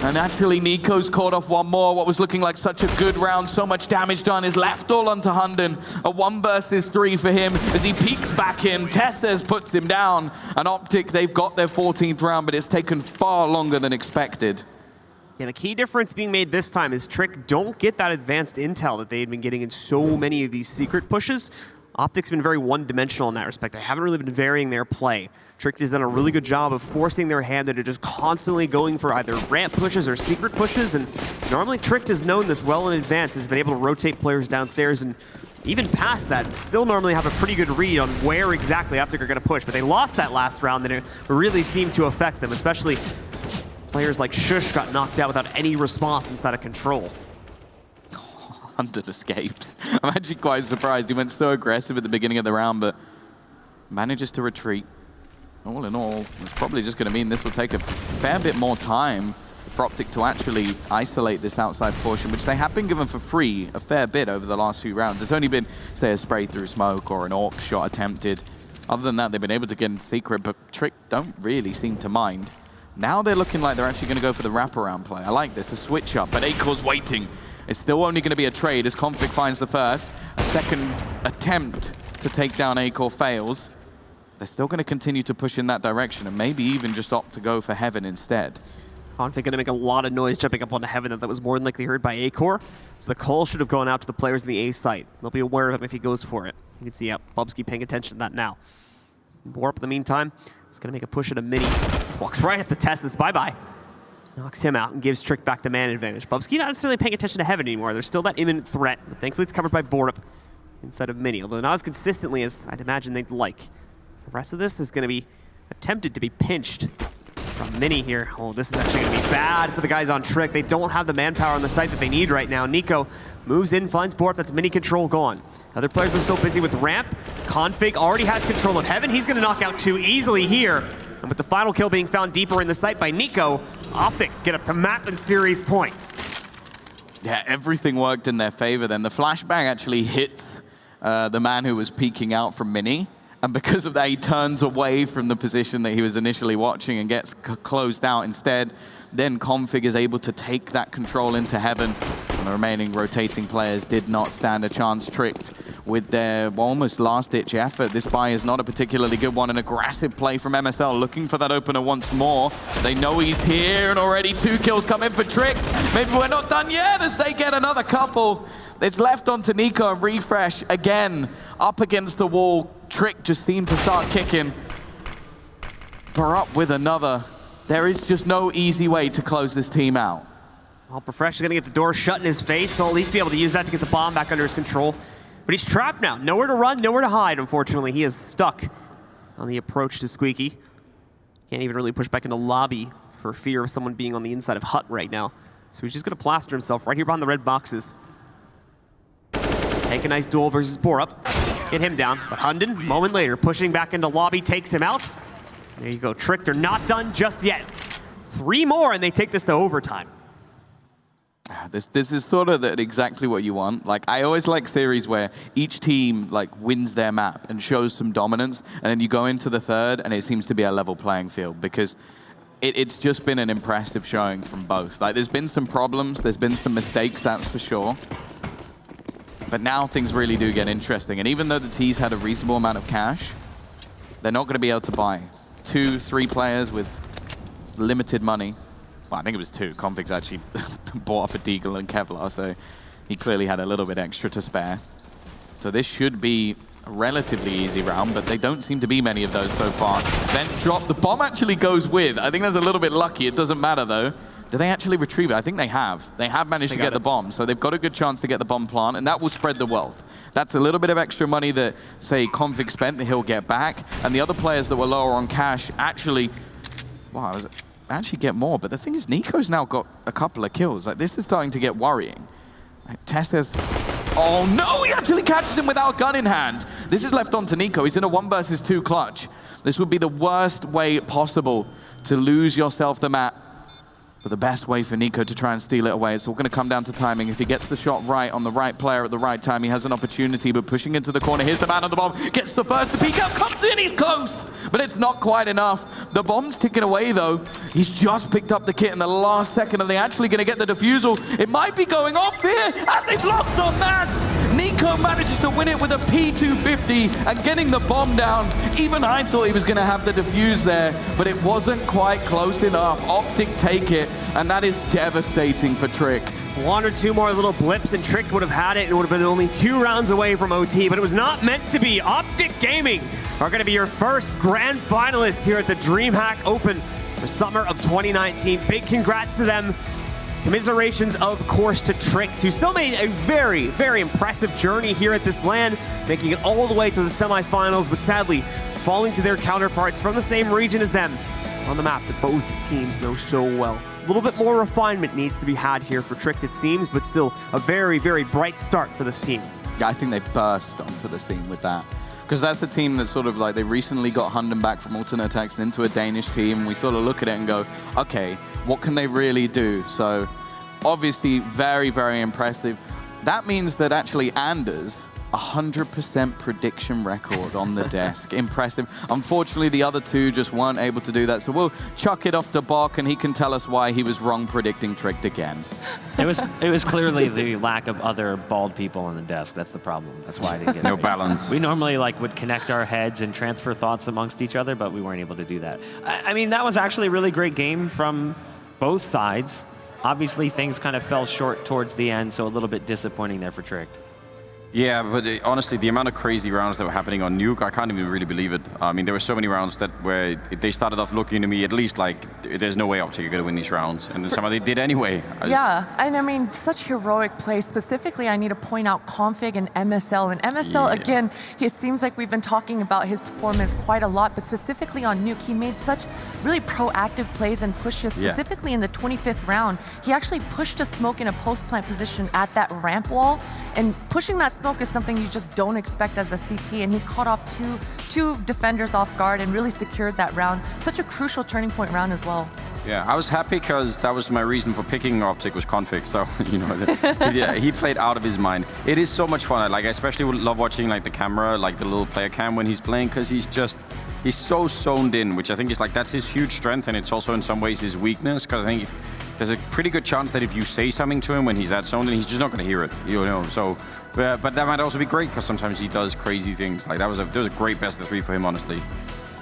And actually, Nico's caught off one more. What was looking like such a good round, so much damage done, is left all onto Hunden. A 1 versus 3 for him as he peeks back in. Testes puts him down. And OpTic, they've got their 14th round, but it's taken far longer than expected. Yeah, the key difference being made this time is Trick don't get that advanced intel that they had been getting in so many of these secret pushes. OpTic's been very one-dimensional in that respect. They haven't really been varying their play. Trick has done a really good job of forcing their hand into just constantly going for either ramp pushes or secret pushes, and normally Trick has known this well in advance, has been able to rotate players downstairs, and even past that, still normally have a pretty good read on where exactly OpTic are going to push. But they lost that last round, and it really seemed to affect them, especially players like Shush got knocked out without any response inside of control. Hunden escaped. I'm actually quite surprised. He went so aggressive at the beginning of the round, but manages to retreat. All in all, it's probably just going to mean this will take a fair bit more time for OpTic to actually isolate this outside portion, which they have been given for free a fair bit over the last few rounds. It's only been, say, a spray through smoke or an AWP shot attempted. Other than that, they've been able to get in secret, but Trick don't really seem to mind. Now they're looking like they're actually going to go for the wraparound play. I like this, a switch up, but Acor's waiting. It's still only going to be a trade as Config finds the first. A second attempt to take down Acor fails. They're still going to continue to push in that direction and maybe even just opt to go for Heaven instead. Config going to make a lot of noise jumping up onto Heaven that was more than likely heard by Acor. So the call should have gone out to the players in the A site. They'll be aware of him if he goes for it. You can see, yeah, Bubsky paying attention to that now. Warp in the meantime is going to make a push at a mini. Walks right up to Testes. Bye-bye. Knocks him out and gives Trick back the man advantage. Bubsky not necessarily paying attention to Heaven anymore. There's still that imminent threat, but thankfully it's covered by Borup instead of Mini, although not as consistently as I'd imagine they'd like. The rest of this is going to be attempted to be pinched from Mini here. Oh, this is actually going to be bad for the guys on Trick. They don't have the manpower on the site that they need right now. Nico moves in, finds Borup. That's Mini control gone. Other players are still busy with ramp. Config already has control of Heaven. He's going to knock out 2 easily here. And with the final kill being found deeper in the site by Nico, OpTic get up to map and series point. Yeah, everything worked in their favor then. The flashbang actually hits the man who was peeking out from Mini. And because of that, he turns away from the position that he was initially watching and gets closed out instead. Then Config is able to take that control into Heaven. And the remaining rotating players did not stand a chance. Tricked with their almost last-ditch effort. This buy is not a particularly good one. An aggressive play from MSL, looking for that opener once more. They know he's here, and already 2 kills come in for Trick. Maybe we're not done yet as they get another couple. It's left onto Nico and Refresh again, up against the wall. Trick just seemed to start kicking. Borup with another. There is just no easy way to close this team out. Well, Refresh is going to get the door shut in his face. He'll at least be able to use that to get the bomb back under his control. But he's trapped now. Nowhere to run, nowhere to hide, unfortunately. He is stuck on the approach to Squeaky. Can't even really push back into lobby for fear of someone being on the inside of Hut right now. So he's just going to plaster himself right here behind the red boxes. Take a nice duel versus Borup. Get him down. But Hunden, a moment later, pushing back into lobby, takes him out. There you go. Trick, they're not done just yet. 3 more, and they take this to overtime. This is sort of exactly what you want. Like, I always like series where each team like wins their map and shows some dominance, and then you go into the third, and it seems to be a level playing field because it's just been an impressive showing from both. Like, there's been some problems, there's been some mistakes, that's for sure. But now things really do get interesting. And even though the T's had a reasonable amount of cash, they're not going to be able to buy 2, 3 players with limited money. Well, I think it was 2. Config's actually bought up a Deagle and Kevlar, so he clearly had a little bit extra to spare. So this should be a relatively easy round, but they don't seem to be many of those so far. Vent drop. The bomb actually goes with. I think that's a little bit lucky. It doesn't matter, though. Do they actually retrieve it? I think they have. They have managed to get the bomb, so they've got a good chance to get the bomb plant, and that will spread the wealth. That's a little bit of extra money that, say, Config spent that he'll get back, and the other players that were lower on cash actually, wow, actually get more. But the thing is, Nico's now got a couple of kills. Like, this is starting to get worrying. Testes, oh no, he actually catches him without a gun in hand. This is left on to Nico. He's in a 1 versus 2 clutch. This would be the worst way possible to lose yourself the map. But the best way for Nico to try and steal it away, it's all going to come down to timing. If he gets the shot right on the right player at the right time, he has an opportunity, but pushing into the corner, here's the man on the bomb, gets the first, the peek out, comes in, he's close! But it's not quite enough. The bomb's ticking away though. He's just picked up the kit in the last second, and they're actually going to get the defusal. It might be going off here, and they've lost on Mats! Nico manages to win it with a P250 and getting the bomb down. Even I thought he was going to have the defuse there, but it wasn't quite close enough. OpTic take it, and that is devastating for Tricked. One or two more little blips and Tricked would have had it. It would have been only 2 rounds away from OT, but it was not meant to be. OpTic Gaming are going to be your first grand finalist here at the DreamHack Open for summer of 2019. Big congrats to them. Commiserations, of course, to Tricked, who still made a very, very impressive journey here at this LAN, making it all the way to the semifinals, but sadly falling to their counterparts from the same region as them on the map that both teams know so well. A little bit more refinement needs to be had here for Tricked, it seems, but still a very, very bright start for this team. Yeah, I think they burst onto the scene with that. Because that's the team that sort of like, they recently got Hunden back from alternate attacks into a Danish team. And we sort of look at it and go, okay, what can they really do? So obviously very, very impressive. That means that actually Anders, 100% prediction record on the desk. Impressive. Unfortunately, the other two just weren't able to do that. So we'll chuck it off to Bok, and he can tell us why he was wrong predicting Tricked again. It was clearly the lack of other bald people on the desk. That's the problem. That's why I didn't get no balance. We normally would connect our heads and transfer thoughts amongst each other, but we weren't able to do that. I mean, that was actually a really great game from both sides. Obviously, things kind of fell short towards the end, so a little bit disappointing there for Tricked. Yeah, but honestly, the amount of crazy rounds that were happening on Nuke, I can't even really believe it. I mean, there were so many rounds where they started off looking to me at least like, there's no way OpTic are going to win these rounds. And then somehow they did anyway. Yeah, and I mean, such heroic play. Specifically, I need to point out Config and MSL. And MSL, again, it seems like we've been talking about his performance quite a lot, but specifically on Nuke, he made such really proactive plays and pushes. Specifically in the 25th round, he actually pushed a smoke in a post-plant position at that ramp wall. And pushing that smoke is something you just don't expect as a CT, and he caught off two defenders off guard and really secured that round. Such a crucial turning point round as well. Yeah, I was happy because that was my reason for picking OpTic was Config. So, you know, yeah, he played out of his mind. It is so much fun. Like, I especially would love watching like the camera, like the little player cam when he's playing, because he's so zoned in, which I think is like, that's his huge strength, and it's also in some ways his weakness, because I think there's a pretty good chance that if you say something to him when he's that zoned in, he's just not going to hear it, you know. So, but that might also be great because sometimes he does crazy things. Like that was a great best of 3 for him, honestly.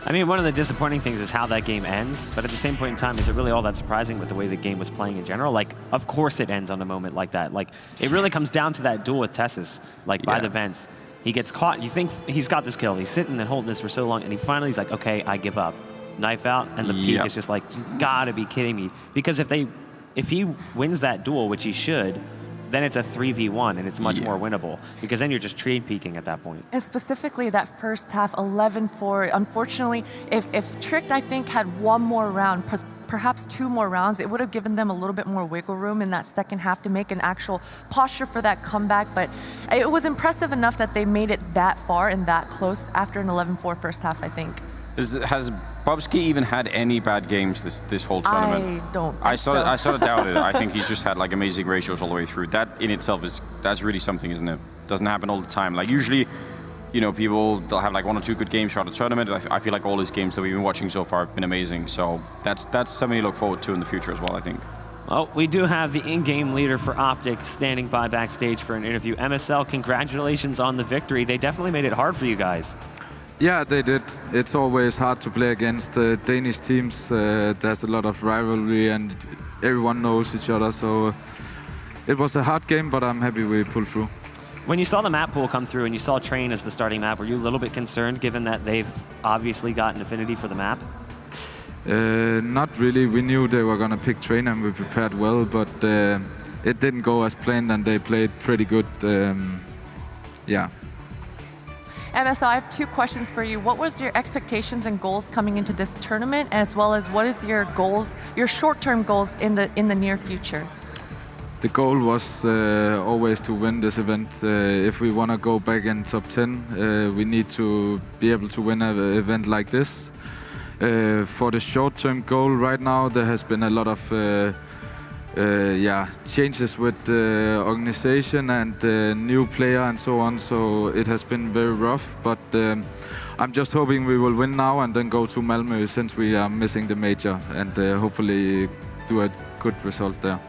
I mean, one of the disappointing things is how that game ends, but at the same point in time, is it really all that surprising with the way the game was playing in general? Like, of course it ends on a moment like that. Like, it really comes down to that duel with Tessus, like by the vents. He gets caught, you think he's got this kill, he's sitting and holding this for so long, and he finally is like, okay, I give up. Knife out, and the peak is just like, you gotta be kidding me. Because if he wins that duel, which he should, then it's a 3v1 and it's much more winnable, because then you're just trade peeking at that point. And specifically that first half, 11-4. Unfortunately, if Tricked, I think, had one more round, perhaps 2 more rounds, it would have given them a little bit more wiggle room in that second half to make an actual posture for that comeback. But it was impressive enough that they made it that far and that close after an 11-4 first half, I think. Has Bobski even had any bad games this whole tournament? I don't think I sort of doubt it. I think he's just had like amazing ratios all the way through. That in itself that's really something, isn't it? Doesn't happen all the time. Like usually, you know, they'll have like 1 or 2 good games throughout the tournament. I feel like all his games that we've been watching so far have been amazing. So that's something to look forward to in the future as well, I think. Well, we do have the in-game leader for OpTic standing by backstage for an interview. MSL, congratulations on the victory. They definitely made it hard for you guys. Yeah, they did. It's always hard to play against Danish teams. There's a lot of rivalry and everyone knows each other. So it was a hard game, but I'm happy we pulled through. When you saw the map pool come through and you saw Train as the starting map, were you a little bit concerned given that they've obviously got an affinity for the map? Not really. We knew they were going to pick Train and we prepared well, but it didn't go as planned and they played pretty good. Yeah. MSL, I have 2 questions for you. What was your expectations and goals coming into this tournament, as well as what is your goals, your short-term goals in the near future? The goal was always to win this event. If we want to go back in top 10, we need to be able to win an event like this. For the short-term goal right now, there has been a lot of changes with the organization and the new player and so on. So it has been very rough, but I'm just hoping we will win now and then go to Malmö since we are missing the major and hopefully do a good result there.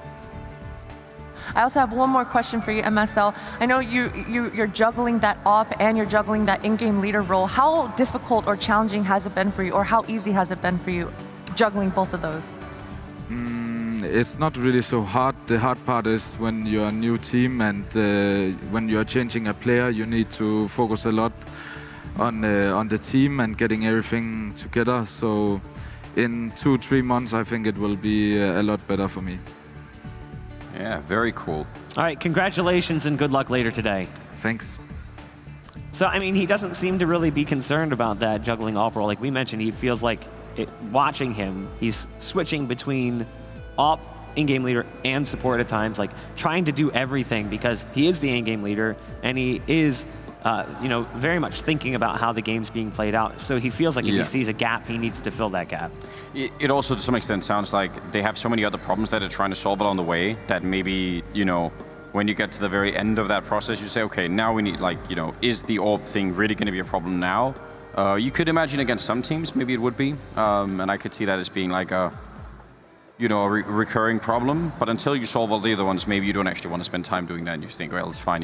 I also have one more question for you, MSL. I know you're juggling that op and you're juggling that in-game leader role. How difficult or challenging has it been for you, or how easy has it been for you juggling both of those? It's not really so hard. The hard part is when you're a new team and when you're changing a player, you need to focus a lot on the team and getting everything together. So in 2-3 months, I think it will be a lot better for me. Yeah, very cool. All right, congratulations and good luck later today. Thanks. So, I mean, he doesn't seem to really be concerned about that juggling op role. Like we mentioned, he feels like watching him, he's switching between op, in-game leader, and support at times, like trying to do everything because he is the in-game leader and he is, very much thinking about how the game's being played out. So he feels like if he sees a gap, he needs to fill that gap. It also, to some extent, sounds like they have so many other problems that they're trying to solve along the way that maybe, when you get to the very end of that process, you say, okay, now we need, is the orb thing really going to be a problem now? You could imagine against some teams, maybe it would be. And I could see that as being like a recurring problem, but until you solve all the other ones, maybe you don't actually want to spend time doing that, and you think, well, it's fine,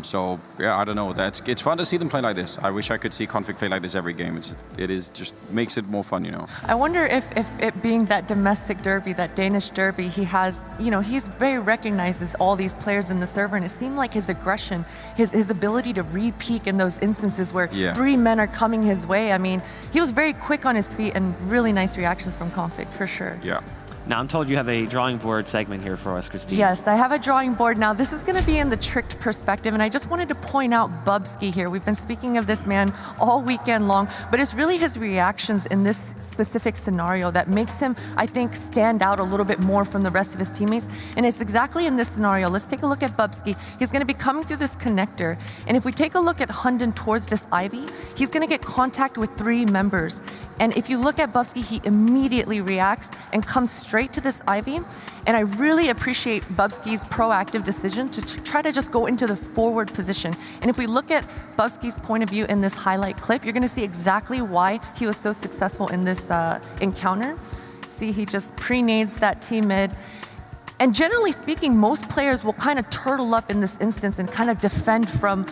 So, yeah, I don't know. It's fun to see them play like this. I wish I could see Config play like this every game. It just makes it more fun, I wonder if it being that domestic derby, that Danish derby, he has, he's very recognizes all these players in the server, and it seemed like his aggression, his ability to re-peak in those instances where 3 men are coming his way. I mean, he was very quick on his feet and really nice reactions from Config, for sure. Yeah. Now, I'm told you have a drawing board segment here for us, Christine. Yes, I have a drawing board now. This is going to be in the tricked perspective, and I just wanted to point out Bubsky here. We've been speaking of this man all weekend long, but it's really his reactions in this specific scenario that makes him, I think, stand out a little bit more from the rest of his teammates. And it's exactly in this scenario. Let's take a look at Bubsky. He's going to be coming through this connector, and if we take a look at Hunden towards this Ivy, he's going to get contact with 3 members. And if you look at Bubsky, he immediately reacts and comes straight to this Ivy. And I really appreciate Bubsky's proactive decision to try to just go into the forward position. And if we look at Bubsky's point of view in this highlight clip, you're going to see exactly why he was so successful in this encounter. See, he just pre-nades that team mid. And generally speaking, most players will kind of turtle up in this instance and kind of defend from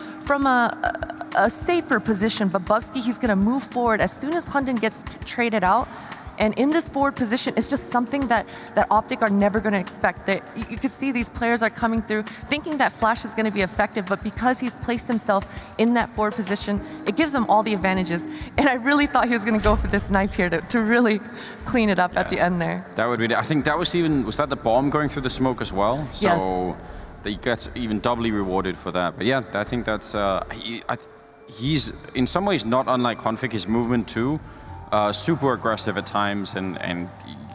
a safer position. But Bubsky, he's going to move forward as soon as Hunden gets traded out. And in this forward position, it's just something that OpTic are never going to expect. That you can see these players are coming through thinking that Flash is going to be effective, but because he's placed himself in that forward position, it gives them all the advantages. And I really thought he was going to go for this knife here to really clean it up at the end there. That would be, I think that was that the bomb going through the smoke as well? So yes. They get even doubly rewarded for that. But yeah, I think that's, he's in some ways not unlike Config, his movement too. Super aggressive at times, and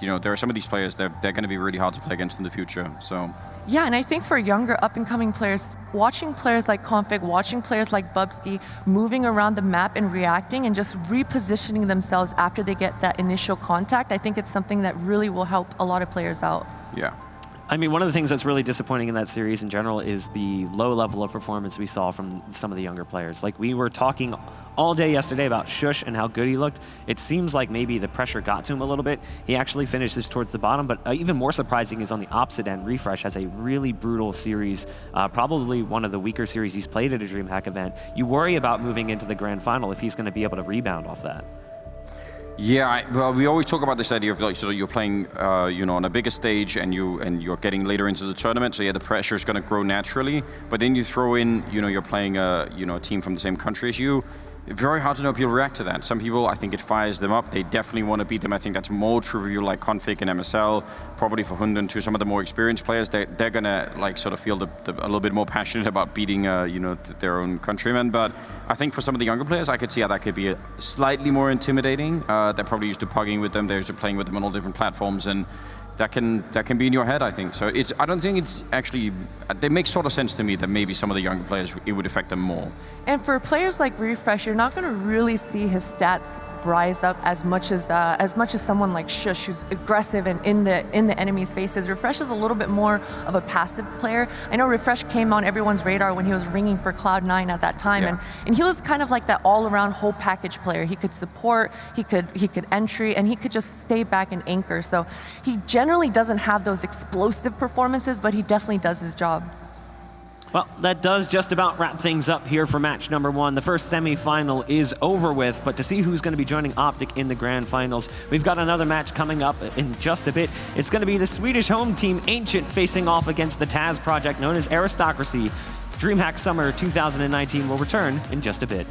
there are some of these players they're going to be really hard to play against in the future. So yeah, and I think for younger up-and-coming players, watching players like Config, watching players like Bubsky moving around the map and reacting and just repositioning themselves after they get that initial contact, I think it's something that really will help a lot of players out. Yeah. I mean, one of the things that's really disappointing in that series in general is the low level of performance we saw from some of the younger players. Like, we were talking all day yesterday about Shush and how good he looked. It seems like maybe the pressure got to him a little bit. He actually finishes towards the bottom, but even more surprising is on the opposite end. Refresh has a really brutal series, probably one of the weaker series he's played at a DreamHack event. You worry about moving into the grand final if he's going to be able to rebound off that. Yeah, well, we always talk about this idea of you're playing, on a bigger stage, and you're getting later into the tournament. So yeah, the pressure is going to grow naturally. But then you throw in, you're playing a team from the same country as you. Very hard to know if you'll react to that. Some people, I think it fires them up. They definitely want to beat them. I think that's more true for you like Config and MSL. Probably for Hunden too. Some of the more experienced players, they're gonna sort of feel a little bit more passionate about beating their own countrymen. But I think for some of the younger players, I could see how that could be slightly more intimidating. They're probably used to pugging with them. They're used to playing with them on all different platforms, and that can be in your head, I think. So I don't think it's actually, it makes sort of sense to me that maybe some of the younger players, it would affect them more. And for players like Refresh, you're not going to really see his stats rise up as much as someone like Shush, who's aggressive and in the enemy's faces. Refresh is a little bit more of a passive player. I know Refresh came on everyone's radar when he was ringing for Cloud9 at that time, and he was kind of like that all-around whole package player. He could support, he could entry, and he could just stay back and anchor. So he generally doesn't have those explosive performances, but he definitely does his job. Well, that does just about wrap things up here for match number 1. The first semi-final is over with, but to see who's going to be joining OpTic in the grand finals, we've got another match coming up in just a bit. It's going to be the Swedish home team Ancient facing off against the Taz project known as Aristocracy. DreamHack Summer 2019 will return in just a bit.